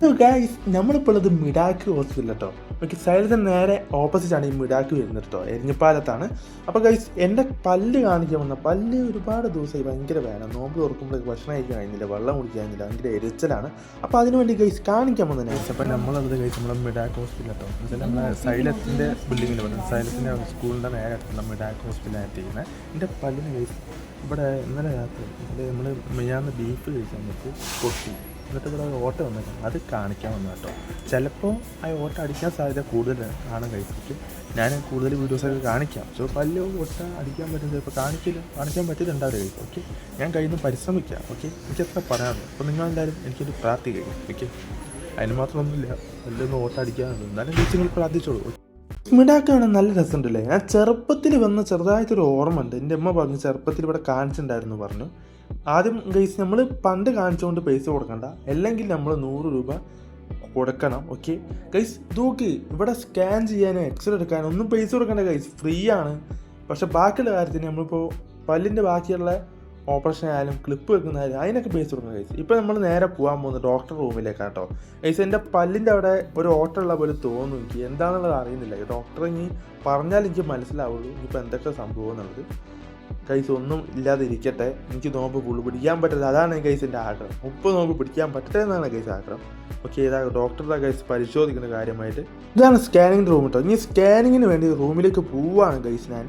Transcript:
Guys നമ്മളിപ്പോൾ ഉള്ളത് മിഡാക്ക് hospital കേട്ടോ. ഓക്കെ, സൈലത്തിന് നേരെ ഓപ്പോസിറ്റാണ് ഈ മിഡാക്ക് വരുന്നത് കേട്ടോ, എരിഞ്ഞപ്പാലത്താണ്. അപ്പോൾ ഗൈസ് എൻ്റെ പല്ല് കാണിക്കാൻ വന്ന പല്ല് ഒരുപാട് ദിവസമായി ഭയങ്കര വേണം. നോമ്പ് തുറക്കുമ്പോഴേക്ക് ഭക്ഷണം കഴിക്കാൻ കഴിഞ്ഞില്ല, വെള്ളം കുടിക്കാൻ കഴിഞ്ഞില്ല, ഭയങ്കര എരിച്ചലാണ്. അപ്പോൾ അതിനുവേണ്ടി ഗൈസ് കാണിക്കാൻ വന്ന ഗൈസ്. അപ്പോൾ നമ്മളുള്ളത് ഗൈസ് നമ്മളെ മിഡാക്ക് ഹോസ്പിറ്റൽ കേട്ടോ. എന്നുവെച്ചാൽ നമ്മളെ സൈലത്തിൻ്റെ ബിൽഡിങ്ങിൽ പറയുന്നത് സൈലത്തിൻ്റെ സ്കൂളിൻ്റെ നേരെ അടുത്തുള്ള മിഡാക്ക് ഹോസ്പിറ്റലായിട്ട് ചെയ്യുന്നത്. എൻ്റെ പല്ലിന് ഗൈസ് ഇവിടെ ഇന്നലെ രാത്രി നമ്മൾ മെയ്യാന്ന് ബീഫ് കഴിക്കാൻ വെച്ച് പൊട്ടി, എന്നിട്ട് ഇവിടെ ഓട്ടം വന്നേക്കാം, അത് കാണിക്കാൻ വന്നു കേട്ടോ. ചിലപ്പോൾ ആ ഓട്ടം അടിക്കാൻ സാധ്യത കൂടുതൽ കാണാൻ കഴിച്ചിട്ട് ഞാൻ കൂടുതൽ വീഡിയോസൊക്കെ കാണിക്കാം. സോ പല്ല് ഓട്ട അടിക്കാൻ പറ്റും, ചിലപ്പോൾ കാണിക്കാൻ പറ്റിയിട്ടുണ്ടാവില്ല കഴിക്കും. ഓക്കെ, ഞാൻ കയ്യിൽ നിന്ന് പരിശ്രമിക്കാം. ഓക്കെ, എനിക്കെത്ര പറയാനുള്ളൂ. അപ്പോൾ നിങ്ങളെല്ലാവരും എനിക്കൊരു പ്രാർത്ഥിക്കുക. ഓക്കെ, അതിന് മാത്രമൊന്നുമില്ല, പല്ലൊന്ന് ഓട്ടം അടിക്കാനുള്ളൂ, എന്നാലും നിങ്ങൾ പ്രാർത്ഥിച്ചോളൂ. മിഡാക്കാണ് നല്ല രസമുണ്ടല്ലേ. ഞാൻ ചെറുപ്പത്തിൽ വന്ന ചെറുതായിട്ടൊരു ഓർമ്മ ഉണ്ട്. എൻ്റെ അമ്മ പറഞ്ഞു ചെറുപ്പത്തിൽ ഇവിടെ കാണിച്ചിട്ടുണ്ടായിരുന്നു പറഞ്ഞു. ആദ്യം ഗൈസ് നമ്മൾ പണ്ട് കാണിച്ചുകൊണ്ട് പൈസ കൊടുക്കണ്ട, അല്ലെങ്കിൽ നമ്മൾ 100 രൂപ കൊടുക്കണം. ഓക്കെ ഗൈസ്, നോക്ക് ഇവിടെ സ്കാൻ ചെയ്യാനോ എക്സ്റേ എടുക്കാനോ ഒന്നും പൈസ കൊടുക്കണ്ട ഗൈസ്, ഫ്രീ ആണ്. പക്ഷെ ബാക്കിയുള്ള കാര്യത്തിന് നമ്മളിപ്പോൾ പല്ലിൻ്റെ ബാക്കിയുള്ള ഓപ്പറേഷൻ ആയാലും ക്ലിപ്പ് വെക്കുന്നതായാലും അതിനൊക്കെ പൈസ കൊടുക്കണം ഗൈസ്. ഇപ്പോൾ നമ്മൾ നേരെ പോകാൻ പോകുന്നത് ഡോക്ടർ റൂമിലേക്കാട്ടോ ഗൈസ്. എൻ്റെ പല്ലിൻ്റെ അവിടെ ഒരു ഓട്ടമുള്ള പോലെ തോന്നുന്നു, എനിക്ക് എന്താണെന്നുള്ളത് അറിയുന്നില്ല. ഡോക്ടർ ഇനി പറഞ്ഞാൽ എനിക്ക് മനസ്സിലാവുള്ളൂ ഇനിയിപ്പോൾ എന്തൊക്കെ സംഭവം എന്നുള്ളത്. ഗൈസ് ഒന്നും ഇല്ലാതെ ഇരിക്കട്ടെ, എനിക്ക് നോമ്പ് ഫുള്ള് പിടിക്കാൻ പറ്റില്ല, അതാണ് ഗൈസ് എൻ്റെ ആഗ്രഹം. 30 നോമ്പ് പിടിക്കാൻ പറ്റട്ടെ എന്നാണ് ഗൈസ് ആഗ്രഹം. ഓക്കെ, ഇതാ ഡോക്ടറുടെ ഗൈസ് പരിശോധിക്കുന്ന കാര്യമായിട്ട് ഇതാണ് സ്കാനിങ് റൂം കേട്ടോ. ഇനി സ്കാനിങ്ങിന് വേണ്ടി റൂമിലേക്ക് പോവുകയാണ് ഗൈസ് ഞാൻ.